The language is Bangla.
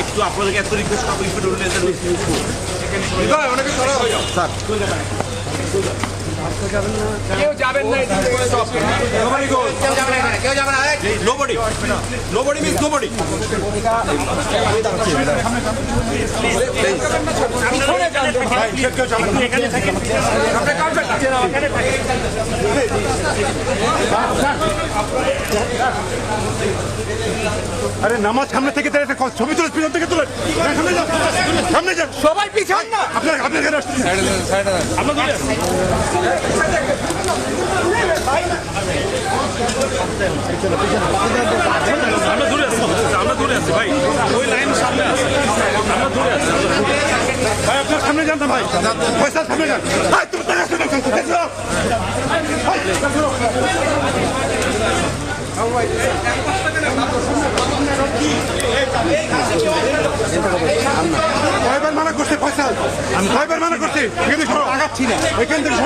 একটু আপনাদেরকে এত রিকোয়েস্ট করবো অনেকে স্যার কেউ যাবেন না nobody means nobody আরে নামাজ সামনে থেকে ছবি তুলে পিছন থেকে তুলে সামনে যান সবাই পিছন না আপনার এখানে আসছেন আমরা দূরে আছি ভাই ওই লাইন সামনে আছে আমরা দূরে আছি ভাই আপনার সামনে যান না ভাই পয়সা সামনে যান ভাই তুমি কয়বার মানা করছে পয়সা আমি কয়বার মানা করছি এখানে আগাচ্ছি না এখান থেকে